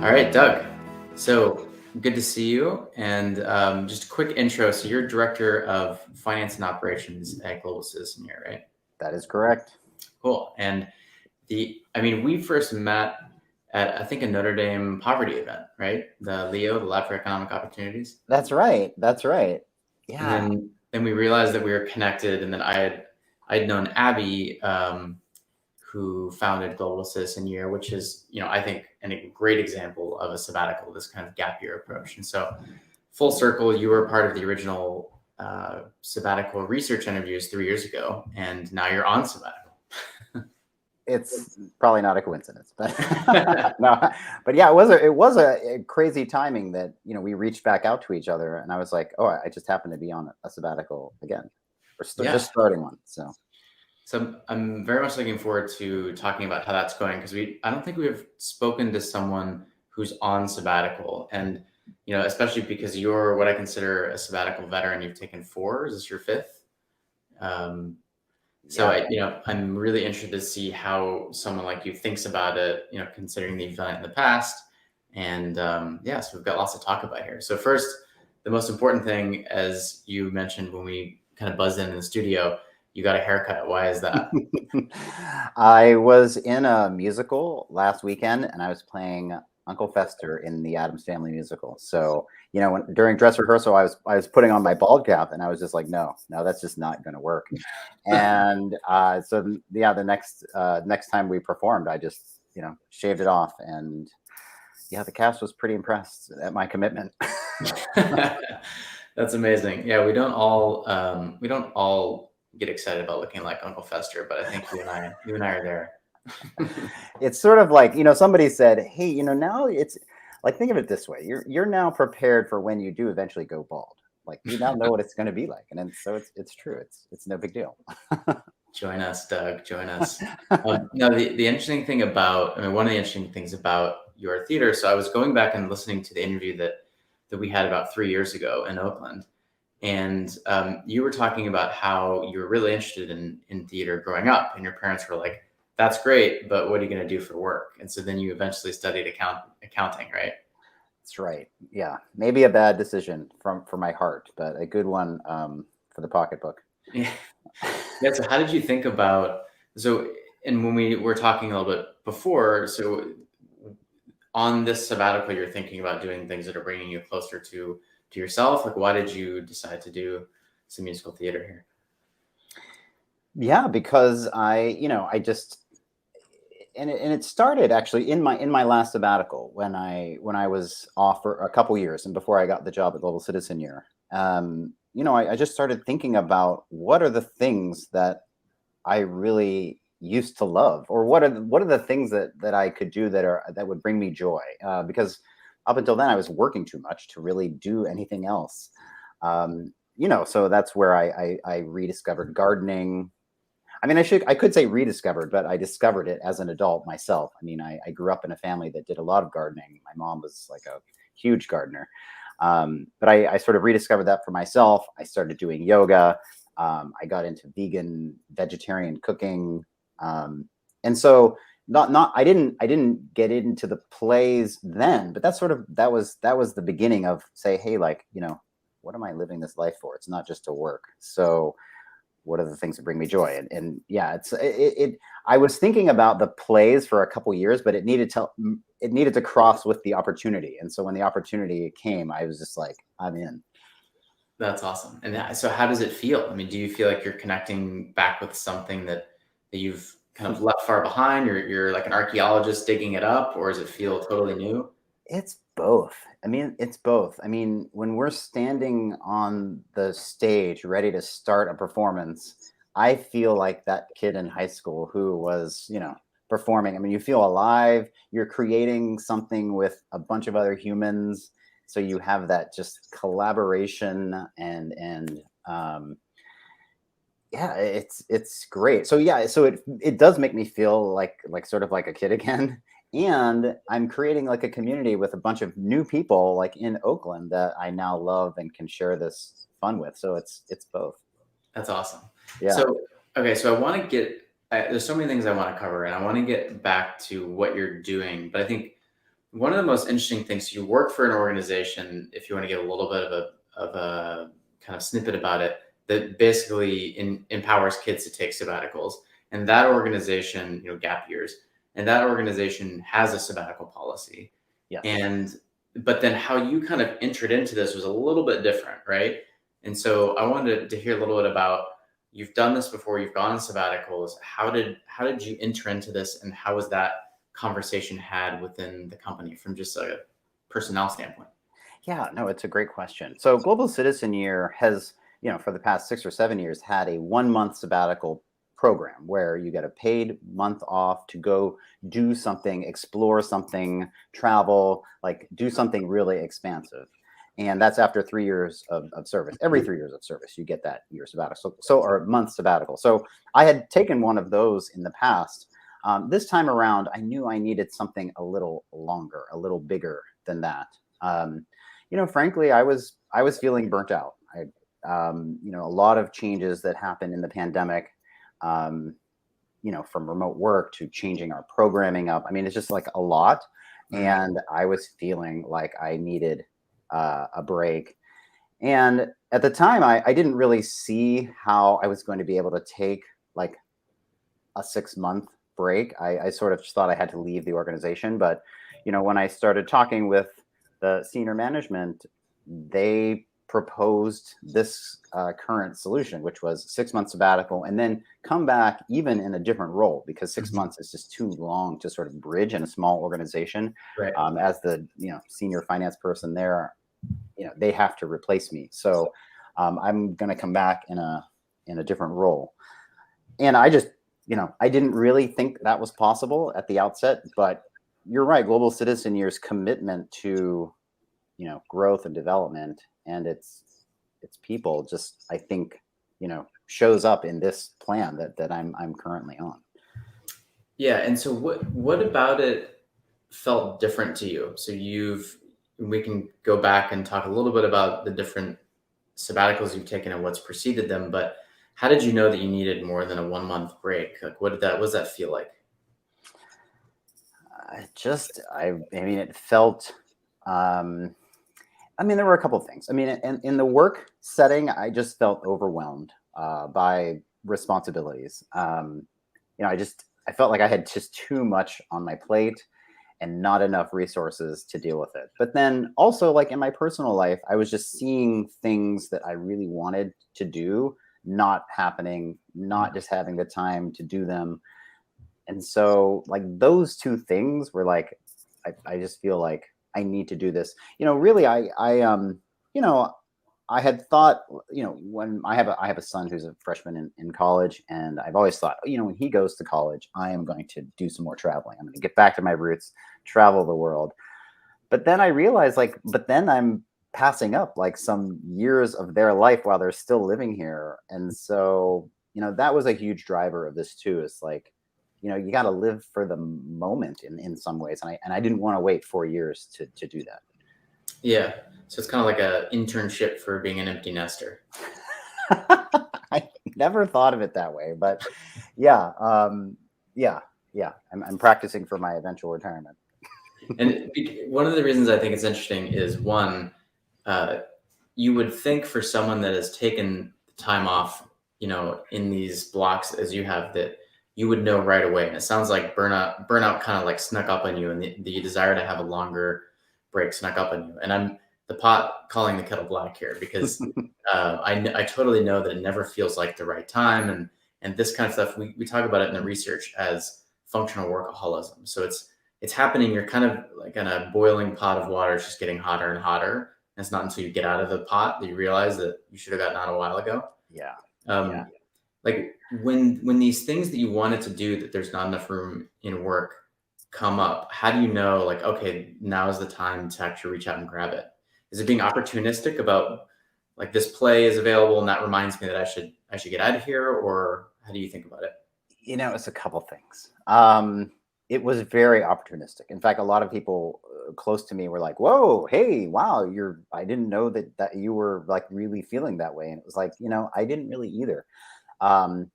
All right, Doug. So good to see you. And just a quick intro. So you're director of finance and operations at Global Citizen here, right? That is correct. Cool. And we first met at, I think, a Notre Dame poverty event, right? The LEO, the Lab for Economic Opportunities. That's right. And Yeah. then we realized that we were connected, and then I'd known Abby, who founded Global Citizen Year, which is, I think, a great example of a sabbatical, this kind of gap year approach. And so, full circle, you were part of the original sabbatical research interviews 3 years ago, and now you're on sabbatical. It's probably not a coincidence, but no. But yeah, it was a crazy timing that we reached back out to each other, and I was like, oh, I just happened to be on a sabbatical again, or just starting one. So I'm very much looking forward to talking about how that's going, because I don't think we've spoken to someone who's on sabbatical, and especially because you're what I consider a sabbatical veteran. You've taken 4. Is this your 5th? I'm really interested to see how someone like you thinks about it, considering that you've done it in the past. And so we've got lots to talk about here. So first, the most important thing, as you mentioned when we kind of buzzed in the studio, you got a haircut. Why is that? I was in a musical last weekend, and I was playing Uncle Fester in the Addams Family musical. So, during dress rehearsal, I was putting on my bald cap, and I was just like, no, that's just not going to work. And the next time we performed, I just shaved it off, and the cast was pretty impressed at my commitment. That's amazing. Yeah, we don't all get excited about looking like Uncle Fester, but I think you and I are there. It's sort of like, somebody said, hey, now it's like, think of it this way. You're now prepared for when you do eventually go bald. Like, you now know what it's going to be like. And then, so it's true. It's no big deal. Join us, Doug. Join us. No, the interesting thing about, one of the interesting things about your theater. So I was going back and listening to the interview that we had about 3 years ago in Oakland. And you were talking about how you were really interested in theater growing up, and your parents were like, that's great, but what are you going to do for work? And so then you eventually studied accounting, right? That's right. Yeah. Maybe a bad decision for my heart, but a good one for the pocketbook. Yeah. So how did you think about, and when we were talking a little bit before, so on this sabbatical, you're thinking about doing things that are bringing you closer to yourself. Like, why did you decide to do some musical theater here? Yeah, because I just, and it started actually in my last sabbatical when I was off for a couple years, and before I got the job at Global Citizen Year. I just started thinking about what are the things that I really used to love, or what are the things that I could do that would bring me joy, because up until then I was working too much to really do anything else. So that's where I rediscovered gardening. I could say rediscovered, but I discovered it as an adult myself. I grew up in a family that did a lot of gardening. My mom was like a huge gardener. But I sort of rediscovered that for myself. I started doing yoga. I got into vegetarian cooking. And so I didn't get into the plays then, but that was the beginning of, say, hey, like, what am I living this life for? It's not just to work. So what are the things that bring me joy? And yeah, I was thinking about the plays for a couple years, but it needed to cross with the opportunity. And so when the opportunity came, I was just like, I'm in. That's awesome. And so how does it feel? Do you feel like you're connecting back with something that you've kind of left far behind? You're like an archaeologist digging it up, or does it feel totally new? It's both. It's both. When we're standing on the stage ready to start a performance, I feel like that kid in high school who was, performing. You feel alive. You're creating something with a bunch of other humans. So you have that just collaboration and yeah, it's great. So yeah, so it does make me feel like sort of like a kid again. And I'm creating like a community with a bunch of new people like in Oakland that I now love and can share this fun with. So it's both. That's awesome. Yeah. So, okay. So I want to there's so many things I want to cover, and I want to get back to what you're doing. But I think one of the most interesting things, you work for an organization, if you want to get a little bit of a kind of snippet about it, that basically empowers kids to take sabbaticals. And that organization, gap years, and that organization has a sabbatical policy. Yes. But then how you kind of entered into this was a little bit different, right? And so I wanted to hear a little bit about, you've done this before, you've gone on sabbaticals. How did you enter into this, and how was that conversation had within the company from just a personnel standpoint? Yeah, no, it's a great question. So Global Citizen Year has, for the past 6 or 7 years, had a 1 month sabbatical program where you get a paid month off to go do something, explore something, travel, like do something really expansive. And that's after 3 years of service. Every 3 years of service, you get that year sabbatical. Or month sabbatical. So I had taken one of those in the past. This time around, I knew I needed something a little longer, a little bigger than that. Frankly, I was feeling burnt out. A lot of changes that happened in the pandemic, from remote work to changing our programming up. I mean, it's just like a lot. And I was feeling like I needed a break. And at the time, I didn't really see how I was going to be able to take like a 6 month break. I sort of just thought I had to leave the organization. But, when I started talking with the senior management, they proposed this current solution, which was 6 month sabbatical, and then come back even in a different role, because 6 months is just too long to sort of bridge in a small organization. Right. As the senior finance person there, they have to replace me. So I'm going to come back in a different role. And I just, I didn't really think that was possible at the outset, but you're right. Global Citizen Year's commitment to, growth and development and its people just, I think, shows up in this plan that I'm currently on. Yeah. And so what about it felt different to you? So we can go back and talk a little bit about the different sabbaticals you've taken and what's preceded them, but how did you know that you needed more than a 1 month break? Like, what does that feel like? It felt, there were a couple of things. In the work setting, I just felt overwhelmed by responsibilities. I felt like I had just too much on my plate and not enough resources to deal with it. But then also, like in my personal life, I was just seeing things that I really wanted to do not happening, not just having the time to do them. And so like those two things were like, I just feel like I need to do this. Really, I had thought, when I have a son who's a freshman in college, and I've always thought, when he goes to college, I am going to do some more traveling. I'm going to get back to my roots, travel the world. But then I realized, but then I'm passing up like some years of their life while they're still living here. And so, that was a huge driver of this too. Is like, you got to live for the moment in some ways. And I didn't want to wait 4 years to do that. Yeah. So it's kind of like an internship for being an empty nester. I never thought of it that way, but yeah. I'm practicing for my eventual retirement. And one of the reasons I think it's interesting is, one, you would think for someone that has taken time off, in these blocks as you have, that you would know right away. And it sounds like burnout kind of like snuck up on you, and the desire to have a longer break snuck up on you. And I'm the pot calling the kettle black here, because I totally know that it never feels like the right time. And this kind of stuff, we talk about it in the research as functional workaholism. So it's happening. You're kind of like in a boiling pot of water. It's just getting hotter and hotter. And it's not until you get out of the pot that you realize that you should have gotten out a while ago. Yeah. Like when these things that you wanted to do, that there's not enough room in work, come up, how do you know, like, okay, now is the time to actually reach out and grab it? Is it being opportunistic about, like, this play is available and that reminds me that I should get out of here? Or how do you think about it? It's a couple things. It was very opportunistic. In fact, a lot of people close to me were like, "Whoa, hey, wow, I didn't know that you were like really feeling that way." And it was like, I didn't really either. But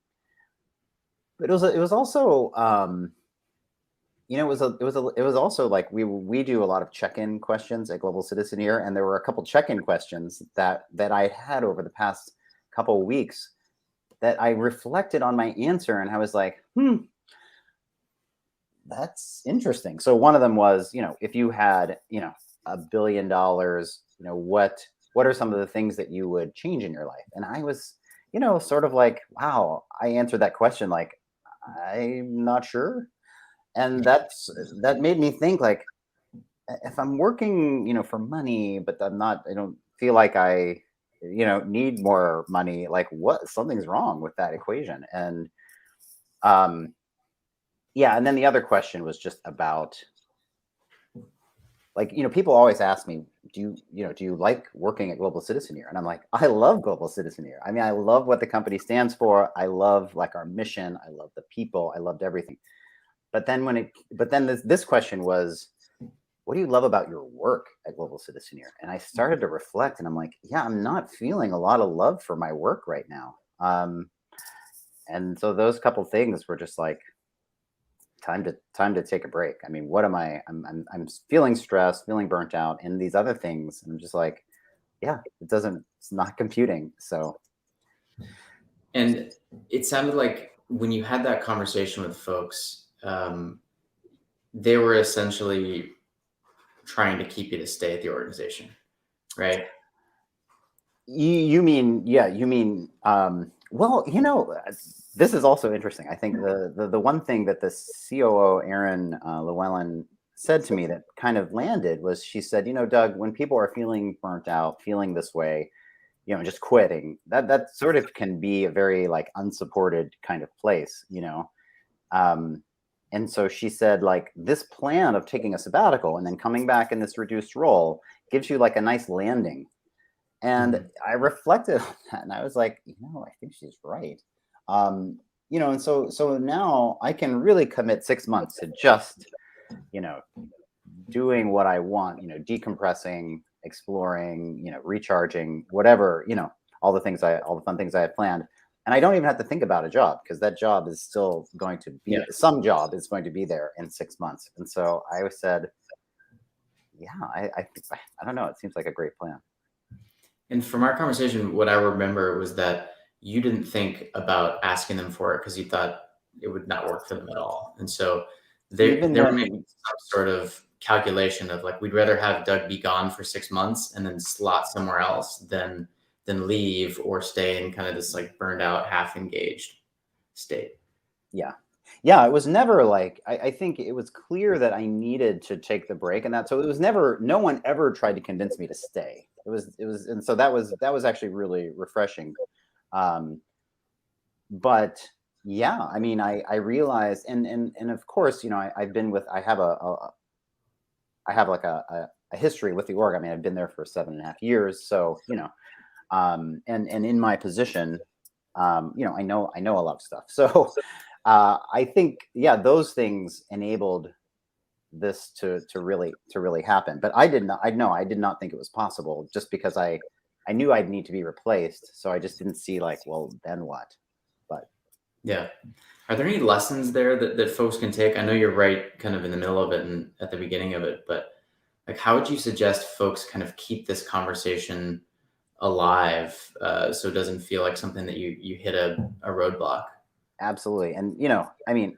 it was also, it was also like we do a lot of check-in questions at Global Citizen here, and there were a couple check-in questions that I had over the past couple of weeks that I reflected on my answer, and I was like, that's interesting. So one of them was, if you had, $1 billion, what are some of the things that you would change in your life? And I was, sort of like, wow, I answered that question like, I'm not sure. And that made me think like, if I'm working, for money, but I don't feel like I, need more money, like something's wrong with that equation. And yeah, and then the other question was just about like, people always ask me, do you like working at Global Citizen here? And I'm like, I love Global Citizen here. I mean, I love what the company stands for. I love like our mission. I love the people. I loved everything. But then this question was, what do you love about your work at Global Citizen here? And I started to reflect, and I'm like, yeah, I'm not feeling a lot of love for my work right now. And so those couple things were just like, time to take a break. I mean, what am I? I'm feeling stressed, feeling burnt out, and these other things. And I'm just like, yeah, it's not computing. So, And it sounded like when you had that conversation with folks, they were essentially trying to keep you to stay at the organization, right? you mean, yeah, you mean, well, this is also interesting. I think the one thing that the COO, Erin Llewellyn, said to me that kind of landed was, she said, Doug, when people are feeling burnt out, feeling this way, just quitting, that sort of can be a very like unsupported kind of place, and so she said, like, this plan of taking a sabbatical and then coming back in this reduced role gives you like a nice landing. And I reflected on that, and I was like, I think she's right. And so now I can really commit 6 months to just, doing what I want, decompressing, exploring, recharging, whatever, all the fun things I had planned. And I don't even have to think about a job, because that job is still going to be, some job is going to be there in 6 months. And so I said, yeah, I don't know. It seems like a great plan. And from our conversation, what I remember was that you didn't think about asking them for it because you thought it would not work for them at all. And so they were making some sort of calculation of like, we'd rather have Doug be gone for 6 months and then slot somewhere else than leave or stay in kind of this like burned out, half engaged state. Yeah, it was never like, I think it was clear that I needed to take the break, and so it was never, no one ever tried to convince me to stay. And so that was actually really refreshing. But yeah, I mean, I realized, and of course, I've been with, I have like a history with the org. I mean, I've been there for 7.5 years. So, and in my position, I know a lot of stuff. So, I think, yeah, those things enabled this to really happen. But I did not think it was possible, just because I knew I'd need to be replaced. So I just didn't see like, well, then what? But yeah. Are there any lessons there that folks can take? I know you're right kind of in the middle of it and at the beginning of it, but like, how would you suggest folks kind of keep this conversation alive, so it doesn't feel like something that you hit a roadblock? Absolutely. And, I mean,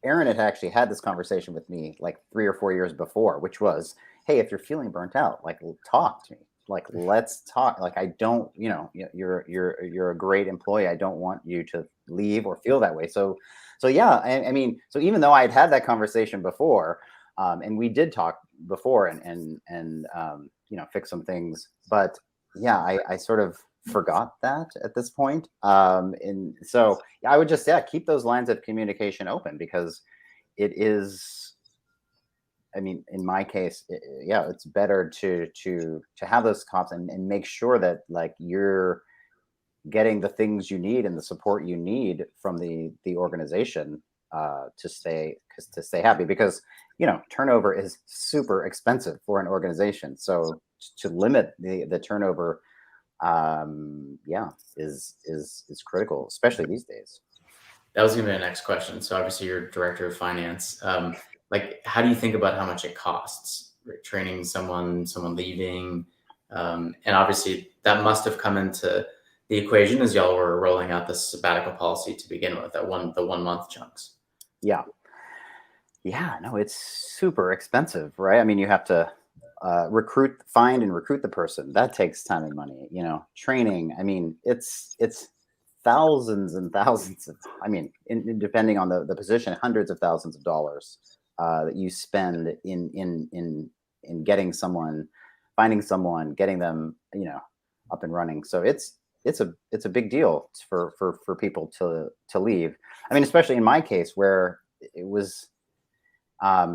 Erin had actually had this conversation with me like 3 or 4 years before, which was, hey, if you're feeling burnt out, like, talk to me. Like, let's talk. Like, I don't, you're a great employee. I don't want you to leave or feel that way. So yeah, I mean, so even though I'd had that conversation before, and we did talk before and fix some things, but yeah, I sort of forgot that at this point. And so I would just, keep those lines of communication open, because it is, I mean, in my case, it's better to have those comps and make sure that like you're getting the things you need and the support you need from the organization to stay happy, because turnover is super expensive for an organization. So to limit the turnover, is critical, especially these days. That was going to be my next question. So obviously you're director of finance. Like, how do you think about how much it costs, right? Training someone leaving, and obviously that must have come into the equation as y'all were rolling out the sabbatical policy to begin with, the 1 month chunks. Yeah. Yeah, no, it's super expensive, right? I mean, you have to find and recruit the person. That takes time and money, training. I mean, it's thousands and thousands of, I mean, depending on the position, hundreds of thousands of dollars that you spend in getting someone, finding someone, getting them, up and running. So it's a big deal for people to leave. I mean, especially in my case where it was. I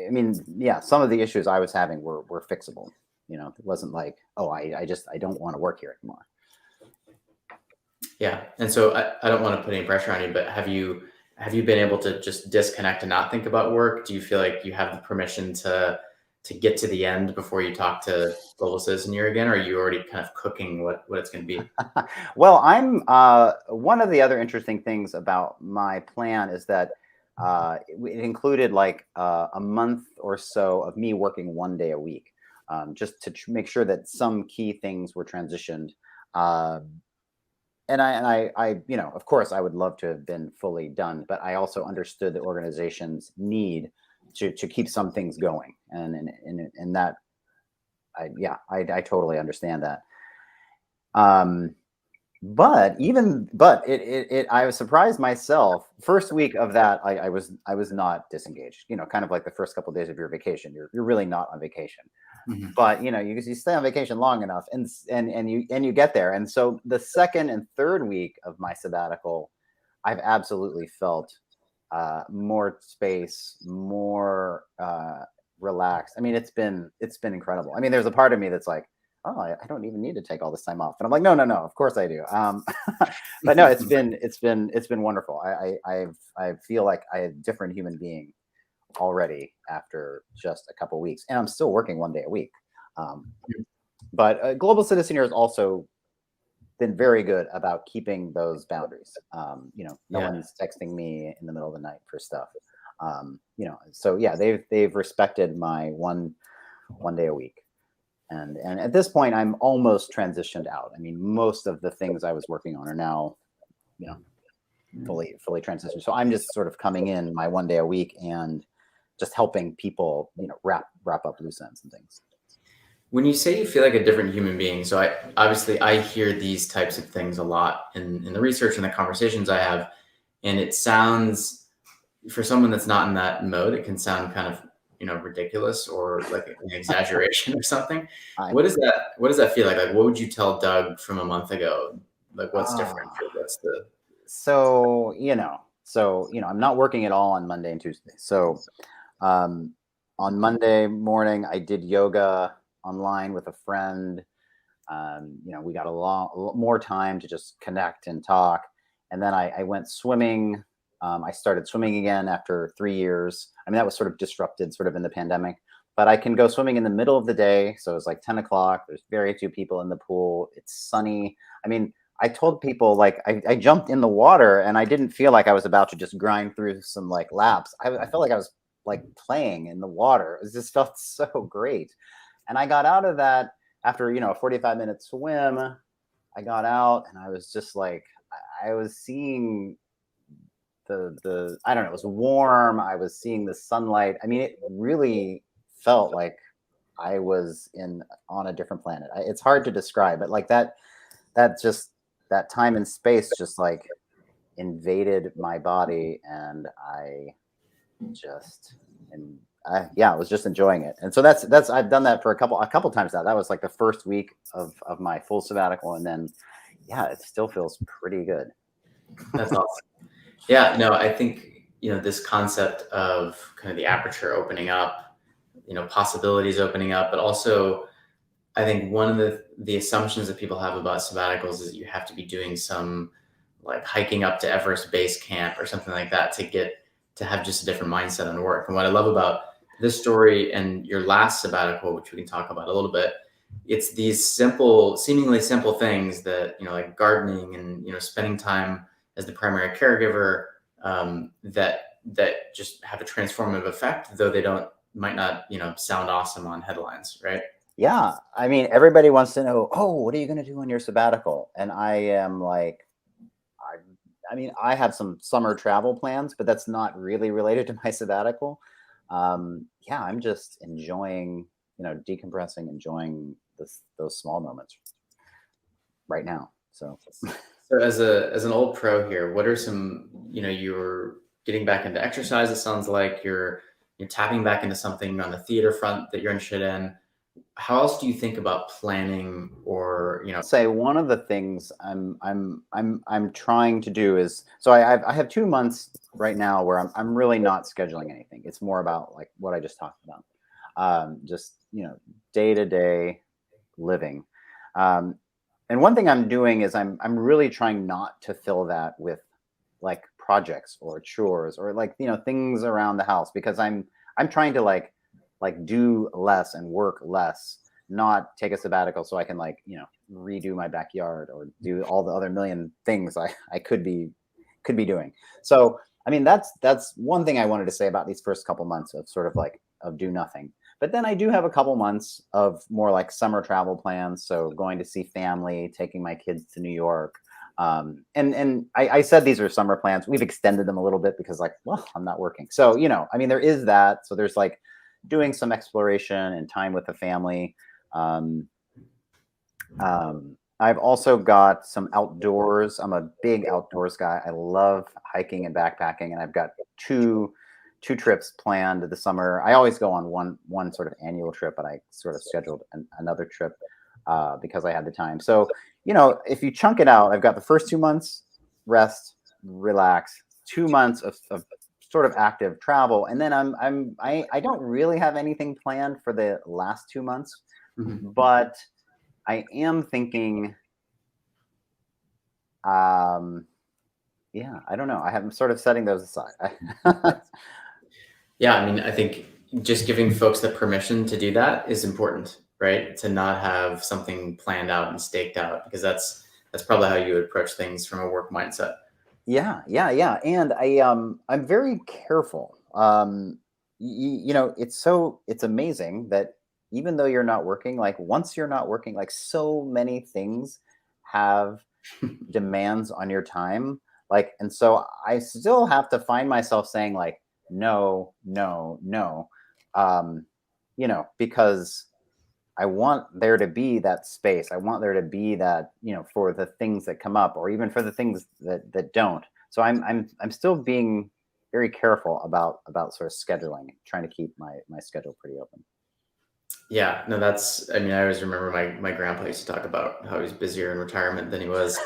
mean, yeah, some of the issues I was having were fixable. It wasn't like, oh, I don't want to work here anymore. Yeah. And so I don't want to put any pressure on you, but have you been able to just disconnect and not think about work? Do you feel like you have the permission to get to the end before you talk to Global Citizen Year again? Or are you already kind of cooking what it's going to be? Well, I'm one of the other interesting things about my plan is that it included like a month or so of me working 1 day a week, just to make sure that some key things were transitioned. And I, of course, I would love to have been fully done, but I also understood the organization's need to keep some things going, and that, I totally understand that. But I was surprised myself. First week of that, I was not disengaged. Kind of like the first couple of days of your vacation, you're really not on vacation. Mhm. But you stay on vacation long enough, and you get there. And so the second and third week of my sabbatical, I've absolutely felt more space, more relaxed. I mean, it's been incredible. I mean, there's a part of me that's like, oh, I don't even need to take all this time off. And I'm like, no, of course I do. But no, it's been wonderful. I feel like I a different human being already after just a couple of weeks, and I'm still working 1 day a week. But Global Citizen Year has also been very good about keeping those boundaries. No one's texting me in the middle of the night for stuff. So yeah, they've respected my one day a week. And at this point, I'm almost transitioned out. I mean, most of the things I was working on are now, fully transitioned. So I'm just sort of coming in my 1 day a week and just helping people, wrap up loose ends and things. When you say you feel like a different human being, so I hear these types of things a lot in the research and the conversations I have, and it sounds, for someone that's not in that mode, it can sound kind of ridiculous or like an exaggeration or something. What does that feel like? Like, what would you tell Doug from a month ago? Like, what's different? What's the So I'm not working at all on Monday and Tuesday. So on Monday morning, I did yoga online with a friend. We got a lot more time to just connect and talk. And then I went swimming. I started swimming again after 3 years. I mean, that was sort of disrupted sort of in the pandemic, but I can go swimming in the middle of the day. So it's like 10 o'clock. There's very few people in the pool. It's sunny. I mean, I told people, like, I jumped in the water and I didn't feel like I was about to just grind through some like laps. I felt like I was like playing in the water. It just felt so great. And I got out of that after, a 45-minute swim. I got out and I was just like, I was seeing the I don't know, it was warm. I was seeing the sunlight. I mean, it really felt like I was on a different planet. It's hard to describe, but like that time and space just like invaded my body, and I was just enjoying it. And so that's I've done that for a couple times now. That was like the first week of my full sabbatical, and then it still feels pretty good. That's awesome. Yeah, no, I think, this concept of kind of the aperture opening up, possibilities opening up, but also I think one of the assumptions that people have about sabbaticals is you have to be doing some like hiking up to Everest base camp or something like that to have just a different mindset on work. And what I love about this story and your last sabbatical, which we can talk about a little bit, it's these seemingly simple things that, like gardening and, spending time as the primary caregiver, that just have a transformative effect, though they might not, sound awesome on headlines, right? Yeah. I mean, everybody wants to know, oh, what are you going to do on your sabbatical? And I am like, I mean, I have some summer travel plans, but that's not really related to my sabbatical. Yeah, I'm just enjoying, decompressing, enjoying those small moments right now. So, So as an old pro here, what are some, you're getting back into exercise, it sounds like you're tapping back into something on the theater front that you're interested in. How else do you think about planning or, say one of the things I'm trying to do is so I have 2 months right now where I'm really not scheduling anything. It's more about like what I just talked about, just day to day living. Um, and one thing I'm doing is I'm really trying not to fill that with like projects or chores or like things around the house because I'm trying to like do less and work less, not take a sabbatical so I can like redo my backyard or do all the other million things I could be doing. So I mean that's one thing I wanted to say about these first couple months of sort of like of do nothing. But then I do have a couple months of more like summer travel plans. So going to see family, taking my kids to New York. And I said these are summer plans. We've extended them a little bit because like, well, I'm not working. So, I mean, there is that. So there's like doing some exploration and time with the family. Um, I've also got some outdoors. I'm a big outdoors guy. I love hiking and backpacking, and I've got two trips planned this summer. I always go on one sort of annual trip, but I sort of scheduled another trip because I had the time. So if you chunk it out, I've got the first 2 months rest, relax, 2 months of sort of active travel, and then I don't really have anything planned for the last 2 months, but I am thinking, yeah, I don't know. I'm sort of setting those aside. Yeah, I mean, I think just giving folks the permission to do that is important, right? To not have something planned out and staked out, because that's probably how you would approach things from a work mindset. Yeah, yeah, yeah. And I'm very careful. It's amazing that even though you're not working, like once you're not working, like so many things have demands on your time. Like, and so I still have to find myself saying like, no, no, no. Because I want there to be that space. I want there to be that, for the things that come up or even for the things that don't. So I'm still being very careful about sort of scheduling, trying to keep my schedule pretty open. Yeah, no, I mean, I always remember my grandpa used to talk about how he's busier in retirement than he was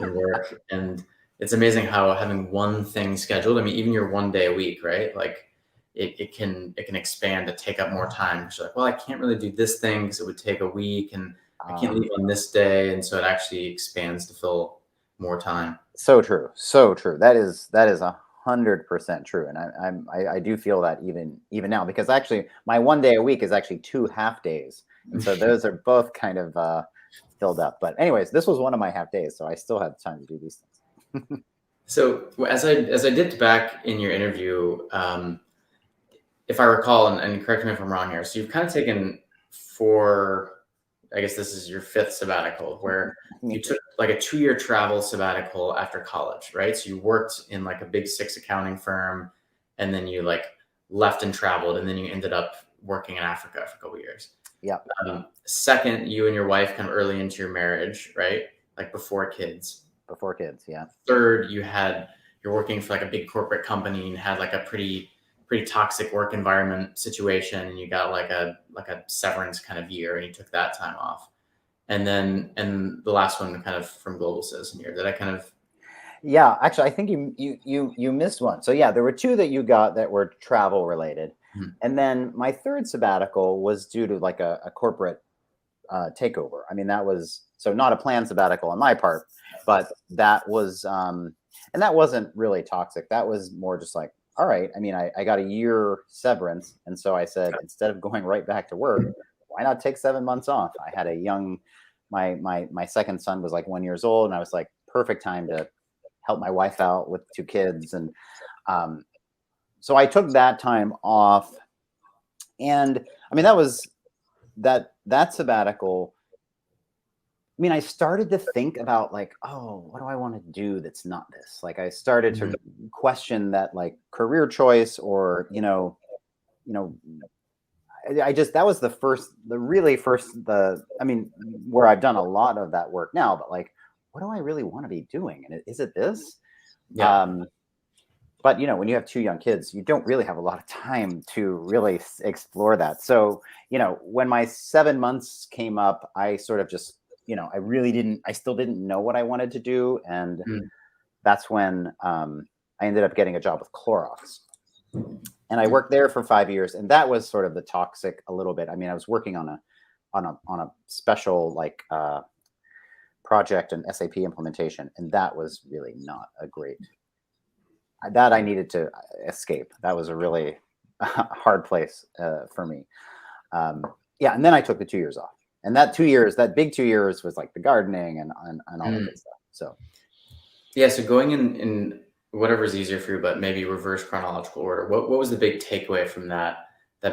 in work. And it's amazing how having one thing scheduled, I mean, even your 1 day a week, right? Like it can expand to take up more time. Because you're like, well, I can't really do this thing because it would take a week and I can't leave on this day. And so it actually expands to fill more time. So true. So true. That is 100% true. And I do feel that even now, because actually my 1 day a week is actually 2 half days. And so those are both kind of filled up. But anyways, this was one of my half days, so I still had time to do these things. So as I dipped back in your interview, if I recall, and correct me if I'm wrong here, so you've kind of taken I guess this is your fifth sabbatical, where you took like a 2-year travel sabbatical after college, right? So you worked in like a big six accounting firm, and then you like left and traveled, and then you ended up working in Africa for a couple of years. Yeah. Second, you and your wife kind of early into your marriage, right? Like before kids. Before kids, yeah. Third, you're working for like a big corporate company and had like a pretty toxic work environment situation, and you got like a severance kind of year, and you took that time off. And the last one kind of from global citizen year. Did I kind of? Yeah, actually, I think you missed one. So yeah, there were two that you got that were travel related, and then my third sabbatical was due to like a corporate takeover. I mean, that was so not a planned sabbatical on my part, but that was and that wasn't really toxic. That was more just like, all right. I mean, I got a year severance, and so I said instead of going right back to work, why not take 7 months off? I had my second son was like 1 year old, and I was like, perfect time to help my wife out with 2 kids. And so I took that time off. And I mean, that sabbatical. I mean, I started to think about like, oh, what do I want to do that's not this? Like I started to question that like career choice or, you know, I just, that was I mean, where I've done a lot of that work now, but like, what do I really want to be doing? And is it this? Yeah. But when you have 2 young kids, you don't really have a lot of time to really explore that. So, when my 7 months came up, I sort of just, I still didn't know what I wanted to do. And Mm. that's when I ended up getting a job with Clorox. And I worked there for 5 years, and that was sort of the toxic a little bit. I mean, I was working on a special like project and SAP implementation, and that was really not a great. That I needed to escape. That was a really hard place for me. Yeah, and then I took the 2 years off, and that big 2 years was like the gardening and all that good stuff. So yeah, so going in whatever's easier for you, but maybe reverse chronological order. What was the big takeaway from that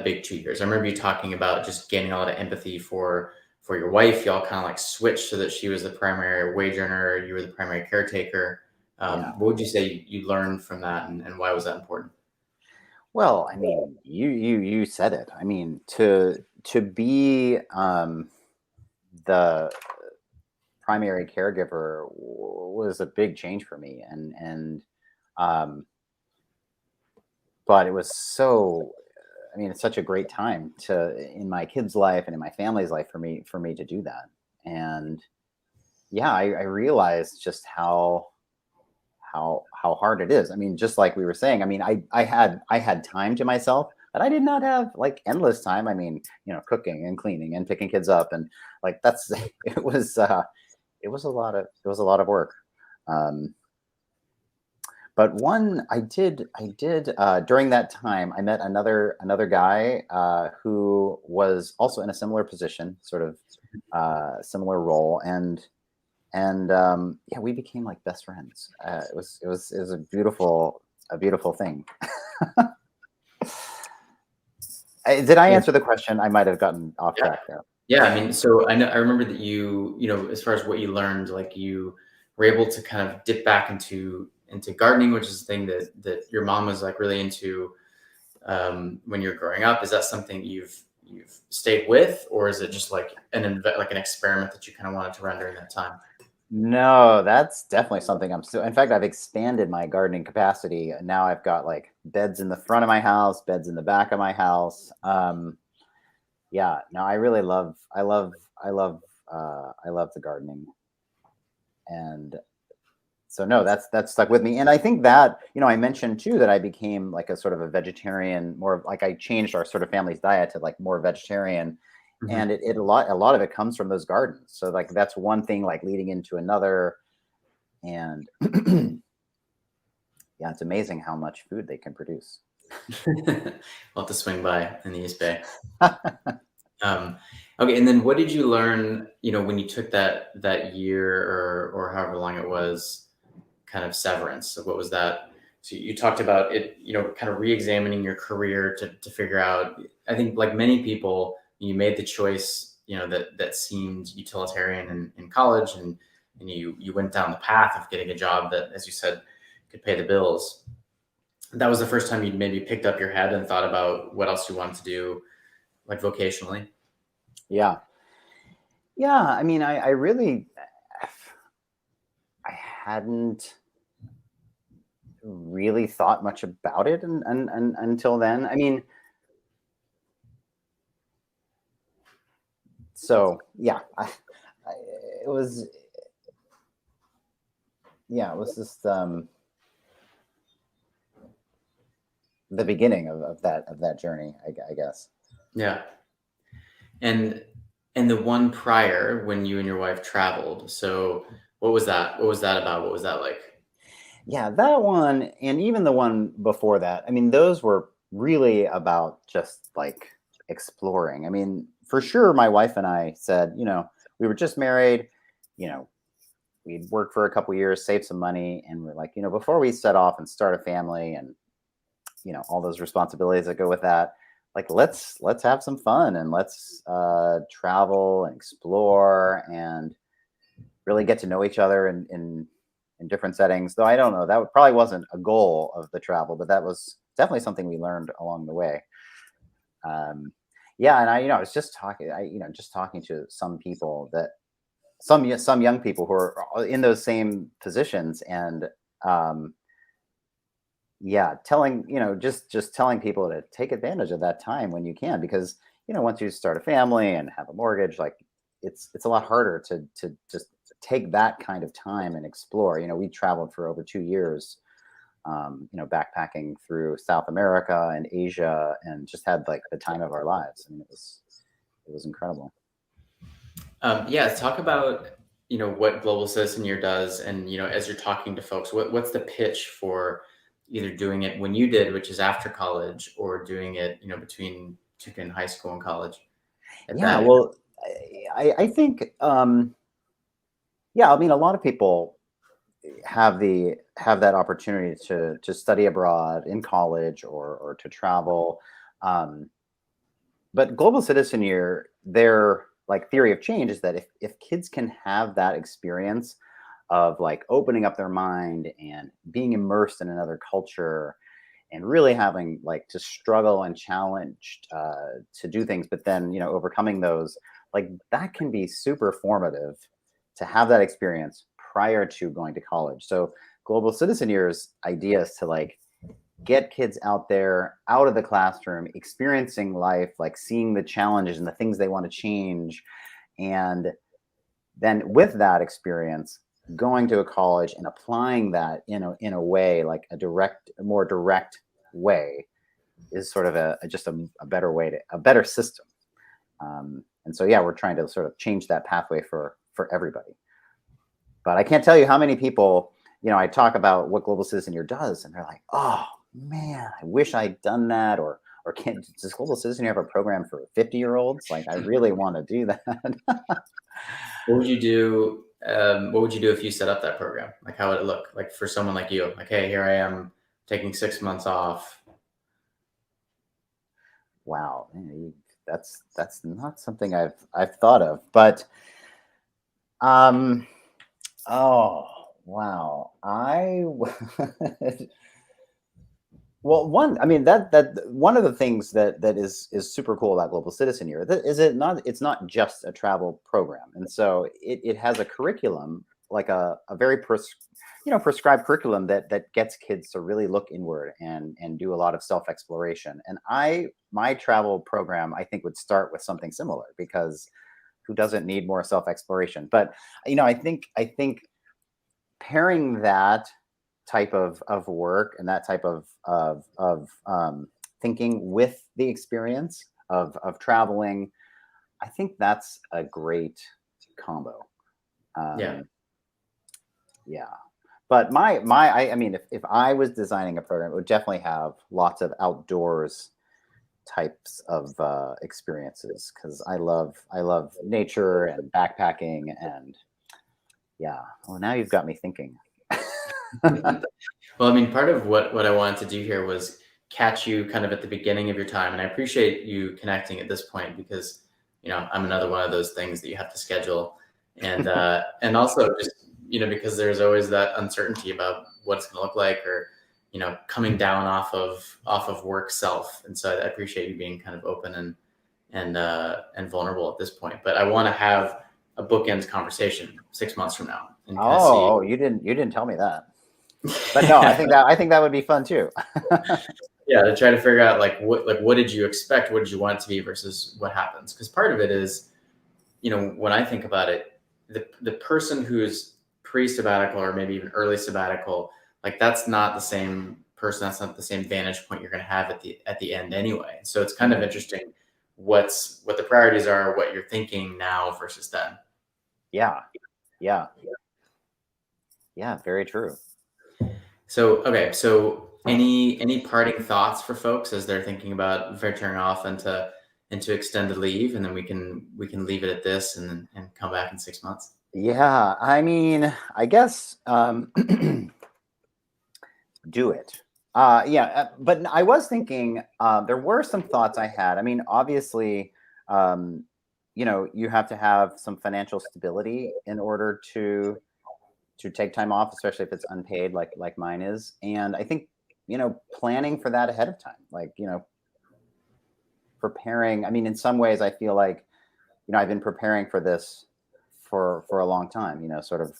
big 2 years? I remember you talking about just gaining a lot of empathy for your wife. Y'all kind of like switched so that she was the primary wage earner, you were the primary caretaker. What would you say you learned from that, and why was that important? Well, I mean, you said it. I mean, to be the primary caregiver was a big change for me, and but it was so. I mean, it's such a great time in my kids' life and in my family's life for me to do that. And yeah, I realized just how hard it is. I mean, just like we were saying, I mean, I had time to myself, but I did not have like endless time. I mean, cooking and cleaning and picking kids up, and like it was a lot of work. But one I did during that time, I met another guy who was also in a similar position, sort of similar role, and yeah, we became like best friends. It was a beautiful thing. Did I answer the question? I might have gotten off track there. Yeah, I mean, so I remember that as far as what you learned, like you were able to kind of dip back into gardening, which is the thing that your mom was like really into when you were growing up. Is that something you've stayed with, or is it just like an experiment that you kind of wanted to run during that time? No, that's definitely something I'm still. In fact, I've expanded my gardening capacity. Now I've got like beds in the front of my house, beds in the back of my house. Yeah, no, I really I love the gardening, and so no, that's stuck with me. And I think that I mentioned too that I became like a sort of a vegetarian, more like I changed our sort of family's diet to like more vegetarian. And it a lot of it comes from those gardens. So like that's one thing like leading into another, and yeah, it's amazing how much food they can produce. We'll have to swing by in the East Bay. Okay, and then what did you learn? When you took that year or however long it was, kind of severance. So what was that? So you talked about it, kind of re-examining your career to figure out. I think like many people, you made the choice, that seemed utilitarian in college, and you went down the path of getting a job that, as you said, could pay the bills. That was the first time you'd maybe picked up your head and thought about what else you wanted to do, like vocationally. Yeah. I mean, I really, I hadn't really thought much about it until then. I mean, so yeah, it was just the beginning of that journey, I guess. Yeah. And the one prior, when you and your wife traveled. So what was that? What was that about? What was that like? Yeah, that one, and even the one before that. I mean, those were really about just like exploring. I mean, for sure, my wife and I said, we were just married, you know, we'd worked for a couple years, saved some money, and we're like, before we set off and start a family and all those responsibilities that go with that, like let's have some fun and let's travel and explore and really get to know each other in different settings. Though I don't know, probably wasn't a goal of the travel, but that was definitely something we learned along the way. Yeah, and I was just talking to some people that some young people who are in those same positions, and yeah, just telling people to take advantage of that time when you can, because once you start a family and have a mortgage, like it's a lot harder to just take that kind of time and explore. We traveled for over 2 years, backpacking through South America and Asia, and just had like the time of our lives. I mean, it was incredible. Yeah, talk about what Global Citizen Year does, and as you're talking to folks, what's the pitch for either doing it when you did, which is after college, or doing it between high school and college. Yeah, well, I think yeah, I mean, a lot of people have that opportunity to study abroad in college or to travel. But Global Citizen Year, their like theory of change is that if kids can have that experience of like opening up their mind and being immersed in another culture and really having like to struggle and challenged to do things, but then overcoming those, like that can be super formative to have that experience prior to going to college. So Global Citizen Year's idea is to like get kids out there, out of the classroom, experiencing life, like seeing the challenges and the things they want to change. And then with that experience, going to a college and applying that in a way, like a more direct way, is sort of a better way a better system. And so, yeah, we're trying to sort of change that pathway for everybody. But I can't tell you how many people, I talk about what Global Citizen Year does, and they're like, oh man, I wish I'd done that. Or does Global Citizen Year have a program for 50-year-olds? Like, I really want to do that. What would you do? What would you do if you set up that program? Like, how would it look like for someone like you? Like, hey, here I am taking 6 months off. Wow, that's not something I've thought of, but oh wow, well, I mean that one of the things that is super cool about Global Citizen Year is it's not just a travel program, and so it has a curriculum, like a very prescribed curriculum that gets kids to really look inward and do a lot of self exploration. And my travel program, I think, would start with something similar, because who doesn't need more self exploration? But I think pairing that type of work and that type of thinking with the experience of traveling, I think that's a great combo. Yeah. But I mean, if I was designing a program, it would definitely have lots of outdoors types of experiences, because I love nature and backpacking, and yeah. Well, now you've got me thinking. Well, I mean, part of what I wanted to do here was catch you kind of at the beginning of your time, and I appreciate you connecting at this point, because I'm another one of those things that you have to schedule, and and also just because there's always that uncertainty about what it's going to look like, or coming down off of work self. And so I appreciate you being kind of open and vulnerable at this point. But I want to have a bookends conversation 6 months from now. And oh, you didn't tell me that. But no, I think that would be fun too. Yeah, to try to figure out what did you expect, what did you want it to be versus what happens? Because part of it is, when I think about it, the person who's pre-sabbatical or maybe even early sabbatical, like that's not the same person, that's not the same vantage point you're going to have at the end anyway. So it's kind of interesting what the priorities are, what you're thinking now versus then. Yeah, very true. So okay, so any parting thoughts for folks as they're thinking about venturing off into extended leave, and then we can leave it at this and come back in 6 months. Yeah, I mean, I guess do it. Yeah, but I was thinking there were some thoughts I had. I mean, obviously, um, you have to have some financial stability in order to take time off, especially if it's unpaid, like mine is. And I think planning for that ahead of time, like preparing. I mean, in some ways, I feel like I've been preparing for this for a long time. Sort of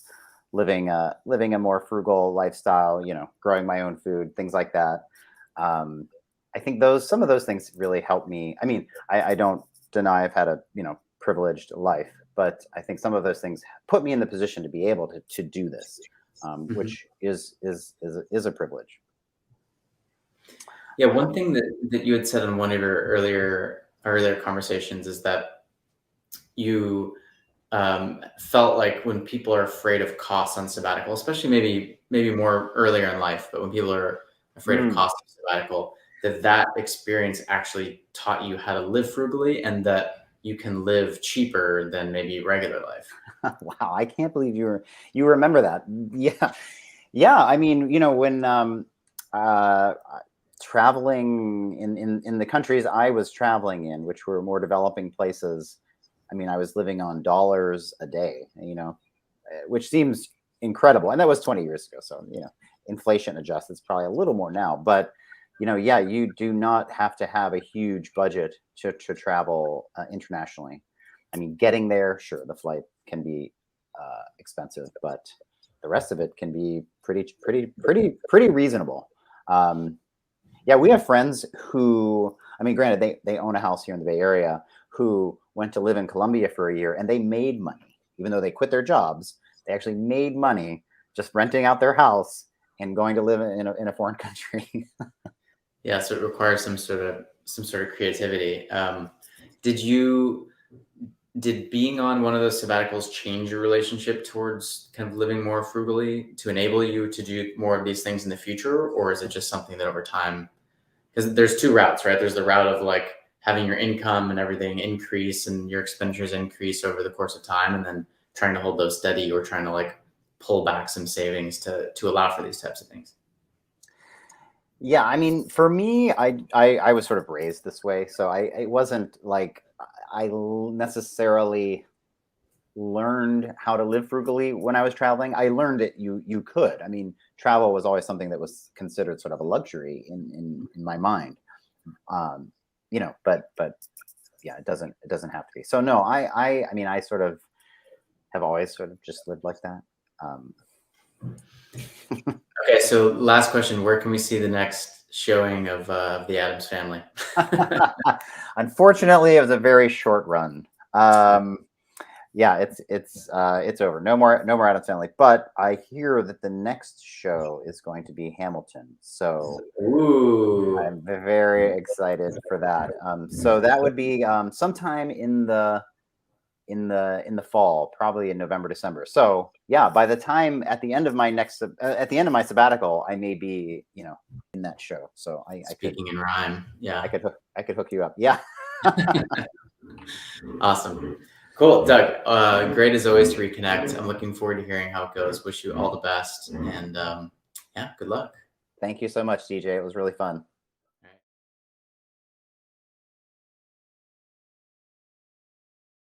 living a more frugal lifestyle. Growing my own food, things like that. I think some of those things really help me. I mean, I don't deny I've had a privileged life, but I think some of those things put me in the position to be able to do this, Mhm. which is a privilege. Yeah, one thing that you had said in one of your earlier conversations is that you felt like when people are afraid of costs on sabbatical, especially maybe more earlier in life, but when people are afraid of Mm. costs on sabbatical, that experience actually taught you how to live frugally and that you can live cheaper than maybe regular life. Wow, I can't believe you remember that. Yeah, yeah. I mean, when uh, traveling in the countries I was traveling in, which were more developing places, I mean, I was living on dollars a day. Which seems incredible, and that was 20 years ago. So inflation adjusted, it's probably a little more now, but yeah, you do not have to have a huge budget to travel internationally. I mean, getting there, sure, the flight can be expensive, but the rest of it can be pretty reasonable. Um, yeah, we have friends who, I mean, granted, they own a house here in the Bay Area, who went to live in Colombia for a year and they made money, even though they quit their jobs. They actually made money just renting out their house and going to live in a foreign country. Yeah, so it requires some sort of creativity. Did you did being on one of those sabbaticals change your relationship towards kind of living more frugally to enable you to do more of these things in the future, or is it just something that over time? Because there's two routes, right? There's the route of like having your income and everything increase and your expenditures increase over the course of time, and then trying to hold those steady or trying to like pull back some savings to allow for these types of things. Yeah, I mean, for me, I was sort of raised this way, so it wasn't like I necessarily learned how to live frugally when I was traveling. I learned it you could. I mean, travel was always something that was considered sort of a luxury in my mind. Um, but yeah, it doesn't have to be. So no, I mean, I sort of have always sort of just lived like that. Um, Okay, so last question: where can we see the next showing of the Adams Family? Unfortunately, it was a very short run. Yeah, it's over. No more Addams Family. But I hear that the next show is going to be Hamilton. So Ooh, I'm very excited for that. So that would be sometime in the fall, probably in November, December. So yeah, by the time at the end of my sabbatical, I may be in that show. So I could speaking in rhyme. I Yeah, could hook I could hook you up. Yeah. awesome. Cool, Doug. Great as always to reconnect. I'm looking forward to hearing how it goes. Wish you all the best, and yeah, good luck. Thank you so much, DJ. It was really fun.